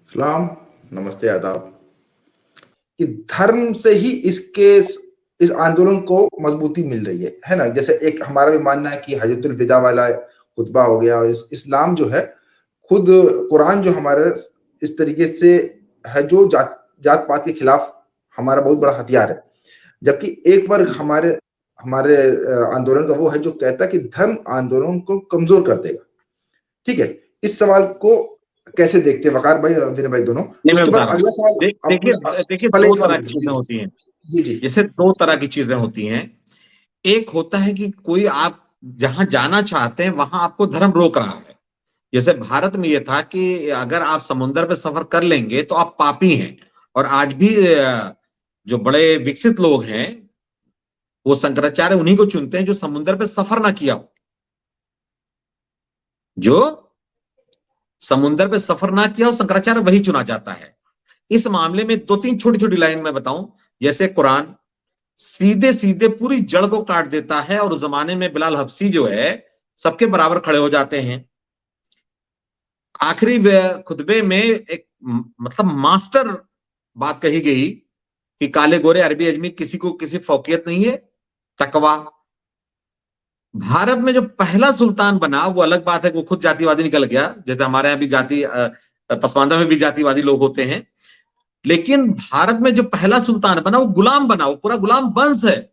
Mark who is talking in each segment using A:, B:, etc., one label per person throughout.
A: सलाम, नमस्ते, आदाब। कि धर्म से ही इस आंदोलन को मजबूती मिल रही है ना? जैसे एक हमारा भी मानना है कि हजतुल विदा वाला खुतबा हो गया और इस्लाम जो है, खुद कुरान जो हमारे इस तरीके से है जो जात पात के खिलाफ हमारा बहुत बड़ा हथियार है। जबकि एक वर्ग हमारे हमारे आंदोलन का वो है जो कहता है कि धर्म आंदोलन को कमजोर कर देगा। ठीक है, इस सवाल को कैसे देखते हैं वकार भाई और विनय भाई दोनों?
B: नहीं, मैं
A: उसके
B: बता
A: बाद
B: रहा हूँ।
A: अगला सवाल
B: देखिए
A: पहले
B: दो
A: इस सवाल
B: तरह की चीजें होती हैं।
A: जी जी
B: जैसे दो तरह की चीजें होती हैं। एक होता है कि कोई आप जहां जाना चाहते हैं वहां आपको धर्म रोक रहा है। जैसे भारत में यह था कि अगर आप समुद्र पे सफर कर लेंगे तो आप पापी हैं। और आज भी जो बड़े विकसित लोग हैं वो शंकराचार्य उन्हीं को चुनते हैं जो समुद्र पे सफर ना किया हो। जो समुद्र पे सफर ना किया हो शंकराचार्य वही चुना जाता है। इस मामले में दो तीन छोटी छोटी लाइन में बताऊं। जैसे कुरान सीधे सीधे पूरी जड़ को काट देता है और उस जमाने में बिलाल हब्सी जो है सबके बराबर खड़े हो जाते हैं। आखिरी खुतबे में एक मतलब मास्टर बात कही गई कि काले गोरे अरबी अजमी किसी को किसी फौकियत नहीं है, तकवा। भारत में जो पहला सुल्तान बना वो अलग बात है, वो खुद जातिवादी निकल गया। जैसे हमारे यहाँ भी जाति पसमानदा में भी जातिवादी लोग होते हैं। लेकिन भारत में जो पहला सुल्तान बना वो गुलाम बना, वो पूरा गुलाम वंश है।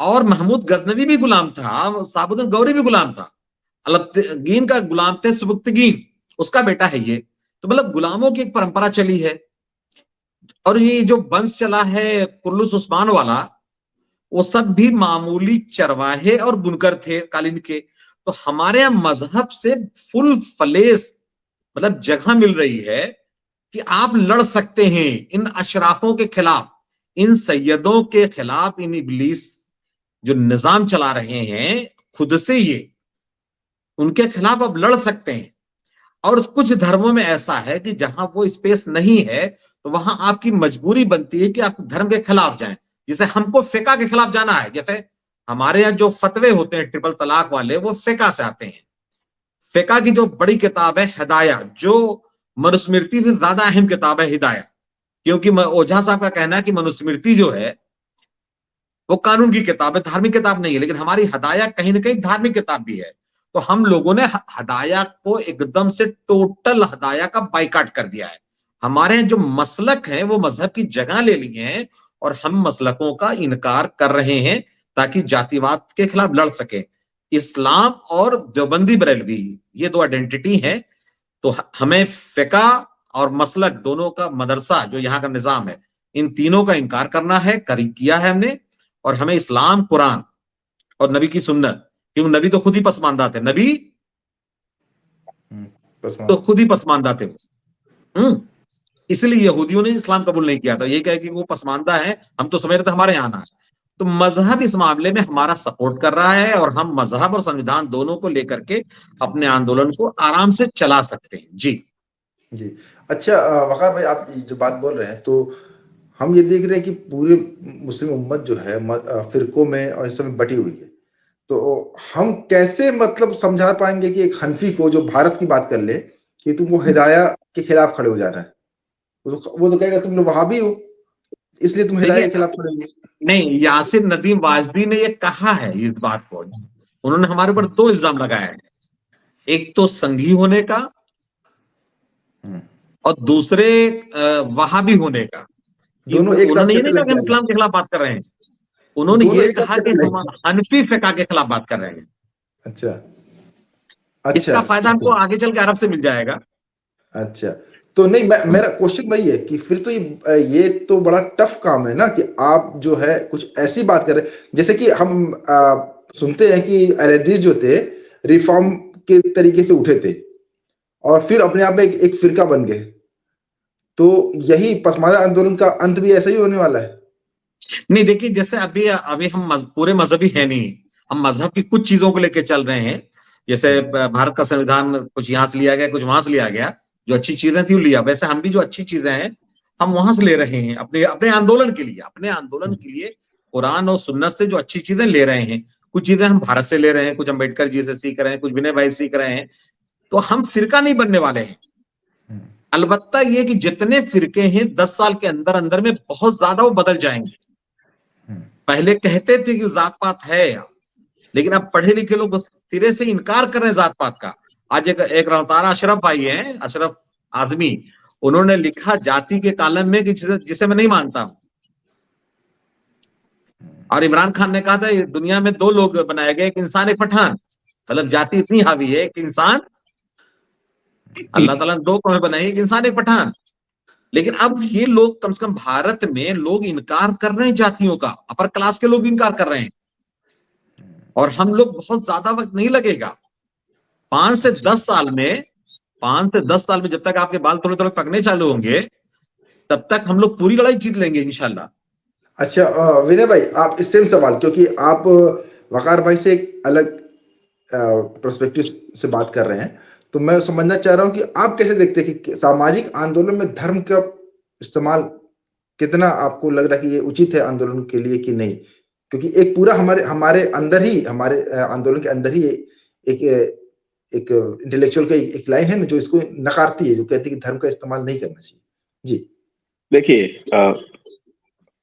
B: और महमूद गजनवी भी गुलाम था, साबुद्दीन गौरी भी गुलाम था, अलतगीन का गुलाम थे सुबुक्तगीन, उसका बेटा है ये। तो मतलब गुलामों की एक परंपरा चली है। और ये जो वंश चला है कुर्लुस उस्मान वाला, वो सब भी मामूली चरवाहे और बुनकर थे कालीन के। तो हमारे यहाँ मजहब से फुल फलेस मतलब जगह मिल रही है कि आप लड़ सकते हैं इन अशराफों के खिलाफ, इन सैयदों के खिलाफ, इन इब्लीस जो निजाम चला रहे हैं खुद से ये, उनके खिलाफ आप लड़ सकते हैं। और कुछ धर्मों में ऐसा है कि जहां वो स्पेस नहीं है तो वहां आपकी मजबूरी बनती है कि आप धर्म के खिलाफ जाएं। जैसे हमको फिका के खिलाफ जाना है। जैसे हमारे यहाँ जो फतवे होते हैं ट्रिपल तलाक वाले, वो फिका से आते हैं। फिका की जो बड़ी किताब है हिदाया, जो मनुस्मृति से ज्यादा अहम किताब है हिदाया। क्योंकि ओझा साहब का कहना है कि मनुस्मृति जो है वो कानून की किताब है, धार्मिक किताब नहीं है। लेकिन हमारी हदाया कहीं ना कहीं धार्मिक किताब भी है। तो हम लोगों ने हदाया को एकदम से टोटल हदाया का बाइकाट कर दिया है। हमारे जो मसलक हैं वो मजहब की जगह ले लिए हैं और हम मसलकों का इनकार कर रहे हैं ताकि जातिवाद के खिलाफ लड़ सके। इस्लाम और देवबंदी बरेलवी ये दो आइडेंटिटी है। तो हमें फिका और मसलक दोनों का मदरसा जो यहाँ का निजाम है, इन तीनों का इनकार करना है, किया है हमने। और हमें इस्लाम, कुरान और नबी की सुन्नत, क्योंकि नबी तो खुद ही पसमानदा थे, नबी तो खुद ही पसमानदा थे। इसलिए यहूदियों ने इस्लाम कबूल नहीं किया था। ये कहे कि वो पसमानदा है, हम तो समझ रहे थे हमारे यहाँ आना है। तो मजहब इस मामले में हमारा सपोर्ट कर रहा है और हम मजहब और संविधान दोनों को लेकर के अपने आंदोलन को आराम से चला सकते हैं। जी
A: जी। अच्छा, वकार भाई आप जो बात बोल रहे हैं तो हम ये देख रहे हैं कि पूरी मुस्लिम उम्मत जो है फिरकों में और इस समय बटी हुई है। तो हम कैसे मतलब समझा पाएंगे कि एक हनफी को जो भारत की बात कर ले कि तुमको हिदाया के खिलाफ खड़े हो जाना है, वो तो कहेगा तुम लोग वहाबी हो इसलिए तुम हिदाया
B: देखिए,
A: के खिलाफ खड़े हो।
B: नहीं, यासिर नदीम वाजदी ने ये कहा है इस बात को। उन्होंने हमारे ऊपर दो इल्जाम लगाया है, एक तो संघी होने का और दूसरे वहाबी होने का।
A: दोनों एक साथ
B: उन्होंने ये
A: कैसे
B: नहीं कहा
A: लग
B: कि हम
A: जाएगा?
B: इस्लाम के खिलाफ बात कर रहे हैं, उन्होंने
A: दोनों
B: ये
A: एक साथ
B: कहा कि
A: कैसे
B: हम
A: लग
B: हनफी फिका के खिलाफ बात कर रहे हैं।
A: अच्छा अच्छा
B: इसका फायदा हमको आगे चल के अरब से मिल जाएगा।
A: अच्छा। तो नहीं, मेरा क्वेश्चन वही है कि फिर तो ये तो बड़ा टफ काम है ना कि आप जो है कुछ ऐसी बात कर रहे हैं जैसे कि हम सुनते हैं कि अरैदी जो थे रिफॉर्म के तरीके से उठे थे और फिर अपने आप में एक फिरका बन गए। तो यही पसमानदा आंदोलन का अंत भी ऐसा ही होने वाला है।
B: नहीं, देखिए, जैसे अभी अभी हम पूरे मजहबी है नहीं, हम मजहब की कुछ चीजों को लेकर चल रहे हैं। जैसे भारत का संविधान कुछ यहाँ से लिया गया, कुछ वहां से लिया गया। जो अच्छी चीजें थी वो लिया, वैसे हम भी जो अच्छी चीजें हैं हम वहां से ले रहे हैं अपने अपने आंदोलन के लिए। अपने आंदोलन के लिए कुरान और सुन्नत से जो अच्छी चीजें ले रहे हैं, कुछ चीजें हम भारत से ले रहे हैं, कुछ अम्बेडकर जी से सीख रहे हैं, कुछ विनय भाई सीख रहे हैं। तो हम फिरका नहीं बनने वाले हैं। अलबत्ता ये कि जितने फिरके हैं 10 साल के अंदर अंदर में बहुत ज्यादा वो बदल जाएंगे। पहले कहते थे कि जात पात है, लेकिन अब पढ़े लिखे लोग सिरे से इनकार कर रहे हैं जात पात का। आज एक रौतारा अशरफ भाई है, अशरफ आदमी, उन्होंने लिखा जाति के कालम में कि जिसे मैं नहीं मानता हूं। और इमरान खान ने कहा था दुनिया में 2 लोग बनाए गए, एक इंसान एक पठान। मतलब जाति इतनी हावी है, एक इंसान, अल्लाह ताला ने 2 कौमें बनाई, एक इंसान एक पठान। लेकिन अब ये लोग कम से कम भारत में लोग इनकार कर रहे हैं जातियों का, अपर क्लास के लोग भी इनकार कर रहे हैं। और हम लोग बहुत ज्यादा वक्त नहीं लगेगा, 5 से 10 साल में, 5 से 10 साल में जब तक आपके बाल थोड़े थोड़े पकने चालू होंगे, तब तक हम लोग पूरी लड़ाई जीत लेंगे इंशाल्लाह।
A: अच्छा विनय भाई, आप इससे सवाल, क्योंकि आप वकार भाई से एक अलग पर्सपेक्टिव से बात कर रहे हैं, तो मैं समझना चाह रहा हूं कि आप कैसे देखते हैं कि सामाजिक आंदोलन में धर्म का इस्तेमाल कितना आपको लग रहा है कि ये उचित है आंदोलन के लिए कि नहीं? क्योंकि एक पूरा हमारे अंदर ही, हमारे आंदोलन के अंदर ही एक एक इंटेलेक्चुअल का एक लाइन है ना जो इसको नकारती है, जो कहती है कि धर्म का इस्तेमाल नहीं करना चाहिए। जी
C: देखिए,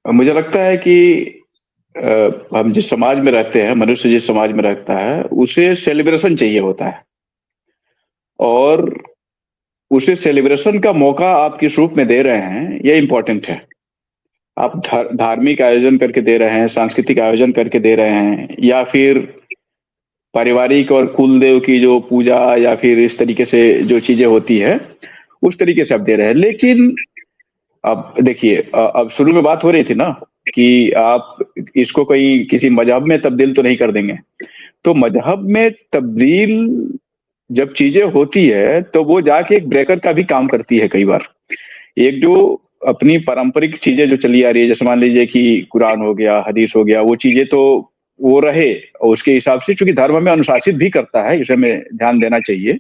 C: मुझे लगता है कि हम जिस समाज में रहते हैं, मनुष्य जिस समाज में रहता है, उसे सेलिब्रेशन चाहिए होता है, और उसे सेलिब्रेशन का मौका आप किस रूप में दे रहे हैं ये इंपॉर्टेंट है। आप धार्मिक आयोजन करके दे रहे हैं, सांस्कृतिक आयोजन करके दे रहे हैं, या फिर पारिवारिक और कुल देव की जो पूजा या फिर इस तरीके से जो चीजें होती है उस तरीके से आप दे रहे हैं। लेकिन अब देखिए, अब शुरू में बात हो रही थी ना कि आप इसको कोई किसी मजहब में तब्दील तो नहीं कर देंगे। तो मजहब में तब्दील जब चीजें होती है तो वो जाके एक ब्रेकर का भी काम करती है कई बार। एक जो अपनी पारंपरिक चीजें जो चली आ रही है, जैसे मान लीजिए कि कुरान हो गया, हदीस हो गया, वो चीजें तो वो रहे, और उसके हिसाब से, चूंकि धर्म हमें अनुशासित भी करता है, इसे हमें ध्यान देना चाहिए।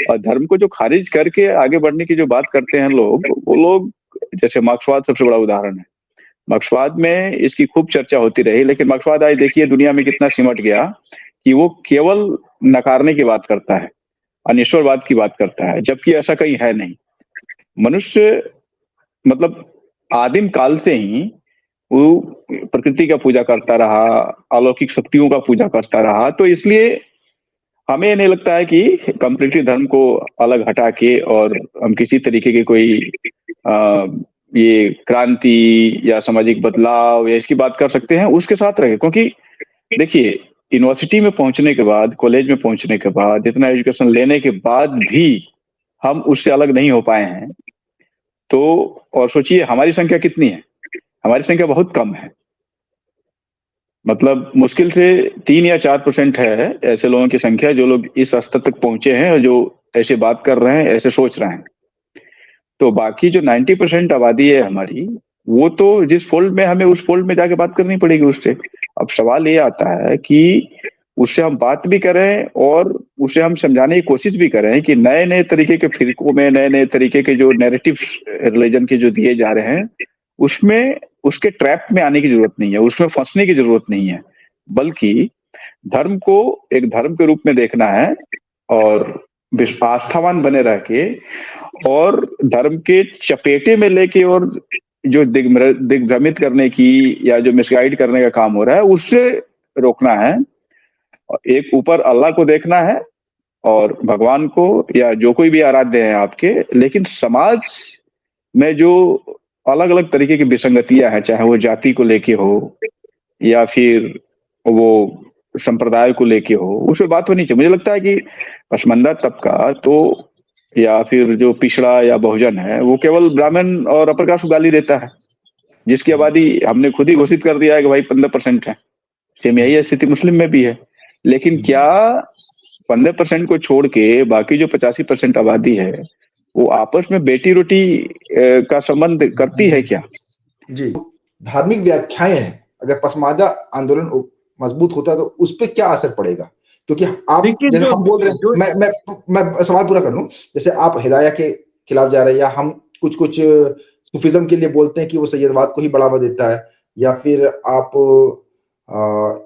C: और धर्म को जो खारिज करके आगे बढ़ने की जो बात करते हैं लोग, वो लोग, जैसे मार्क्सवाद सबसे बड़ा उदाहरण है। मार्क्सवाद में इसकी खूब चर्चा होती रही, लेकिन मार्क्सवाद आज देखिए दुनिया में कितना सिमट गया कि वो केवल नकारने की बात करता है, अनिश्वरवाद की बात करता है, जबकि ऐसा कहीं है नहीं। मनुष्य मतलब आदिम काल से ही वो प्रकृति का पूजा करता रहा, अलौकिक शक्तियों का पूजा करता रहा। तो इसलिए हमें नहीं लगता है कि कंप्लीटली धर्म को अलग हटा के और हम किसी तरीके की कोई ये क्रांति या सामाजिक बदलाव या इसकी बात कर सकते हैं, उसके साथ रहे। क्योंकि देखिए, यूनिवर्सिटी में पहुंचने के बाद, कॉलेज में पहुंचने के बाद, इतना एजुकेशन लेने के बाद भी हम उससे अलग नहीं हो पाए हैं। तो और सोचिए हमारी संख्या कितनी है, हमारी संख्या बहुत कम है। मतलब मुश्किल से 3 या 4% है ऐसे लोगों की संख्या जो लोग इस स्तर तक पहुंचे हैं और जो ऐसे बात कर रहे हैं, ऐसे सोच रहे हैं। तो बाकी जो 90% आबादी है हमारी, वो तो जिस फोल्ड में, हमें उस फोल्ड में जाके बात करनी पड़ेगी उससे। अब सवाल ये आता है कि उससे हम बात भी करें और उसे हम समझाने की कोशिश भी करें कि नए नए तरीके के फिरकों में, नए नए तरीके के जो नैरेटिव रिलीजन के जो दिए जा रहे हैं, उसमें उसके ट्रैप में आने की जरूरत नहीं है, उसमें फंसने की जरूरत नहीं है, बल्कि धर्म को एक धर्म के रूप में देखना है और आस्थावान बने रह के, और धर्म के चपेटे में लेके और जो दिग्भ्रमित करने की या जो मिसगाइड करने का काम हो रहा है उससे रोकना है। एक ऊपर अल्लाह को देखना है और भगवान को, या जो कोई भी आराध्य है आपके, लेकिन समाज में जो अलग अलग तरीके की विसंगतियां हैं, चाहे वो जाति को लेके हो या फिर वो संप्रदाय को लेके हो, उस पर बात होनी चाहिए। मुझे लगता है कि पसमानदा तबका तो, या फिर जो पिछड़ा या बहुजन है, वो केवल ब्राह्मण और अपर कास्ट को गाली देता है, जिसकी आबादी हमने खुद ही घोषित कर दिया है कि भाई 15% है। सेम यही स्थिति मुस्लिम में भी है। लेकिन क्या 15% को छोड़ के बाकी जो 85% आबादी है वो आपस में बेटी रोटी का संबंध करती है क्या?
A: जी, धार्मिक व्याख्याएं हैं, अगर पसमानदा आंदोलन मजबूत होता है तो उस पर क्या असर पड़ेगा? क्योंकि आप जैसे हम बोल रहे हैं, मैं सवाल पूरा कर लूं, जैसे आप हिदाया के खिलाफ जा रहे हैं, या हम कुछ सूफिज्म के लिए बोलते हैं कि वो सैयदवाद को ही बढ़ावा देता है, या फिर आप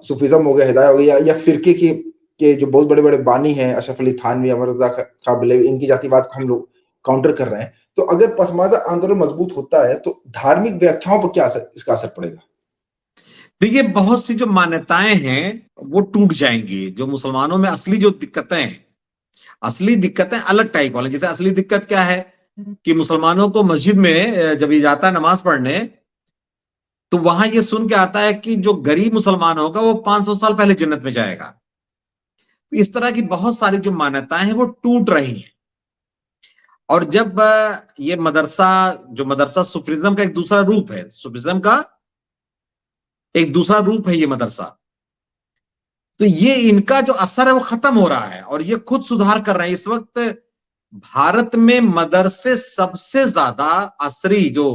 A: सूफिज्म हो गया, हिदाया हो गया, या फिरके के जो बहुत बड़े बड़े बानी हैं, अशरफ अली थानवी, अमर रजा खां बरेलवी, इनकी जातिवाद को हम लोग काउंटर कर रहे हैं, तो अगर पसमानदा आंदोलन मजबूत होता है तो धार्मिक व्याख्याओं पर क्या इसका असर पड़ेगा?
B: देखिए, बहुत सी जो मान्यताएं हैं वो टूट जाएंगी। जो मुसलमानों में असली जो दिक्कतें हैं, असली दिक्कतें अलग टाइप वाली। जैसे असली दिक्कत क्या है कि मुसलमानों को मस्जिद में जब ये जाता है नमाज पढ़ने, तो वहां ये सुन के आता है कि जो गरीब मुसलमान होगा वो 500 साल पहले जन्नत में जाएगा। तो इस तरह की बहुत सारी जो मान्यताएं हैं वो टूट रही हैं। और जब ये मदरसा सूफिज्म का एक दूसरा रूप है, सूफिज्म का एक दूसरा रूप है ये मदरसा, तो ये इनका जो असर है वो खत्म हो रहा है और ये खुद सुधार कर रहे हैं। इस वक्त भारत में मदरसे सबसे ज्यादा असरी जो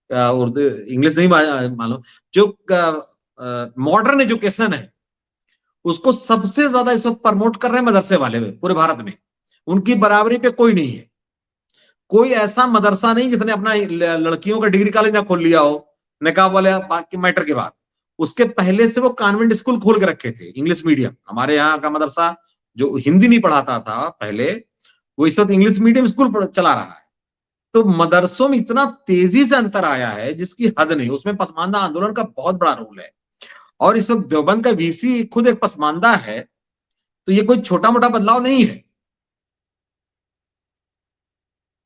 B: उर्दू इंग्लिश नहीं मालूम, जो मॉडर्न एजुकेशन है उसको सबसे ज्यादा इस वक्त प्रमोट कर रहे हैं मदरसे वाले पूरे भारत में। उनकी बराबरी पे कोई नहीं है। कोई ऐसा मदरसा नहीं जिसने अपना लड़कियों का डिग्री कॉलेज ना खोल लिया हो निकाह वाले मैटर के बाद। उसके पहले से वो कॉन्वेंट स्कूल खोल के रखे थे, इंग्लिश मीडियम। हमारे यहाँ का मदरसा जो हिंदी नहीं पढ़ाता था पहले, वो इस वक्त इंग्लिश मीडियम स्कूल चला रहा है। तो मदरसों में इतना तेजी से अंतर आया है जिसकी हद नहीं। उसमें पसमानदा आंदोलन का बहुत बड़ा रोल है। और इस वक्त देवबंद का वीसी खुद एक पसमानदा है, तो ये कोई छोटा मोटा बदलाव नहीं है।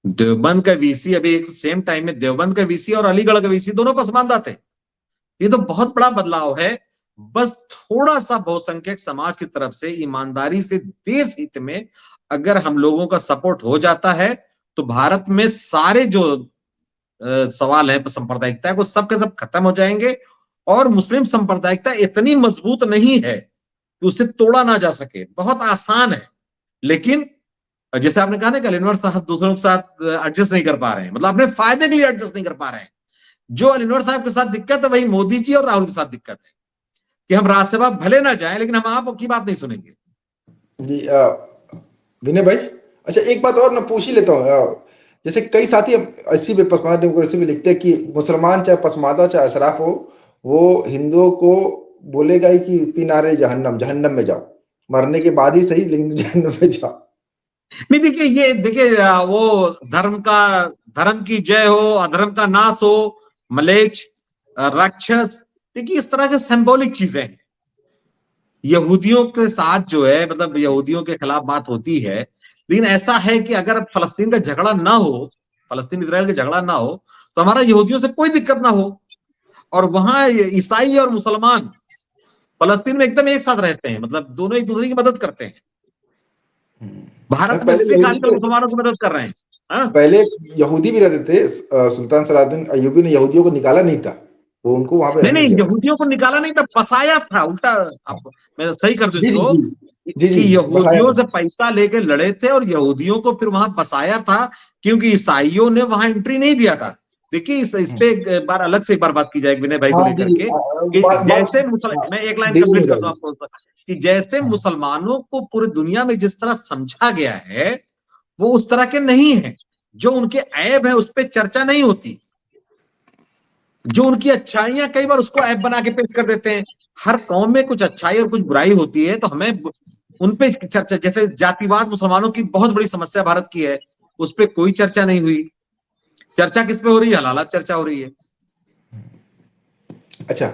B: देवबंद का वीसी अभी एक सेम टाइम में देवबंद का वीसी और अलीगढ़ का वीसी दोनों पसमानदा थे। ये तो बहुत बड़ा बदलाव है। बस थोड़ा सा बहुसंख्यक समाज की तरफ से ईमानदारी से देश हित में अगर हम लोगों का सपोर्ट हो जाता है तो भारत में सारे जो सवाल है सांप्रदायिकता वो सब के सब खत्म हो जाएंगे। और मुस्लिम सांप्रदायिकता इतनी मजबूत नहीं है कि उसे तोड़ा ना जा सके। बहुत आसान है, लेकिन जैसे आपने कहा ना कि अलीनवर साहब दूसरों के साथ एडजस्ट नहीं कर पा रहे हैं, मतलब अपने फायदे के लिए एडजस्ट नहीं कर पा रहे हैं। जो अलीनवर साहब के साथ दिक्कत है वही मोदी जी और राहुल के साथ दिक्कत है कि हम राज्यसभा भले ना जाएं लेकिन हम आपकी बात नहीं सुनेंगे।
A: जी विनय भाई, अच्छा एक बात और मैं पूछ ही लेता हूँ। जैसे कई साथी इसी पे पसमानदा डेमोक्रेसी में लिखते हैं कि मुसलमान चाहे पसमानदा चाहे अशराफ हो, वो हिंदुओं को बोलेगा ही कि फी नारे जहन्नम में जाओ, मरने के बाद ही सही लेकिन जहन्नम में जाओ।
B: नहीं, देखिए वो धर्म की जय हो, अधर्म का नाश हो, मलेच्छ, राक्षस, देखिए इस तरह के सिंबॉलिक चीजें हैं। यहूदियों के साथ जो है, मतलब यहूदियों के खिलाफ बात होती है, लेकिन ऐसा है कि अगर फलस्तीन का झगड़ा ना हो, फलस्तीन इजराइल का झगड़ा ना हो, तो हमारा यहूदियों से कोई दिक्कत ना हो। और वहां ईसाई और मुसलमान फलस्तीन में एकदम एक साथ रहते हैं, मतलब दोनों एक दूसरे की मदद करते हैं। भारत में सिख आजकल मुसलमानों की मदद कर रहे हैं।
A: पहले यहूदी भी रहते थे, सुल्तान सलाहुद्दीन अय्यूबी ने यहूदियों को निकाला नहीं था, वो उनको वहां पे
B: नहीं यहूदियों को निकाला नहीं था, बसाया था उल्टा। मैं सही कर दूं इसको कि यहूदियों से पैसा लेके लड़े थे और यहूदियों को फिर वहां बसाया था, क्योंकि ईसाइयों ने वहां एंट्री नहीं दिया था। देखिए इस पे एक बार अलग से एक बार बात की जाए विनय भाई को लेकर के कि जैसे मैं एक लाइन कंप्लीट करता हूं आपको कि जैसे मुसलमानों को पूरी दुनिया में जिस तरह समझा गया है वो उस तरह के नहीं है। जो उनके ऐब है उस पर चर्चा नहीं होती, जो उनकी अच्छाइयां कई बार उसको ऐप बना के पेश कर देते हैं। हर कौम में कुछ अच्छाई और कुछ बुराई होती है, तो हमें उन पे चर्चा, जैसे जातिवाद मुसलमानों की बहुत बड़ी समस्या भारत की है, उस पर कोई चर्चा नहीं हुई। चर्चा किस पे हो रही है? हलाला चर्चा हो रही है।
A: अच्छा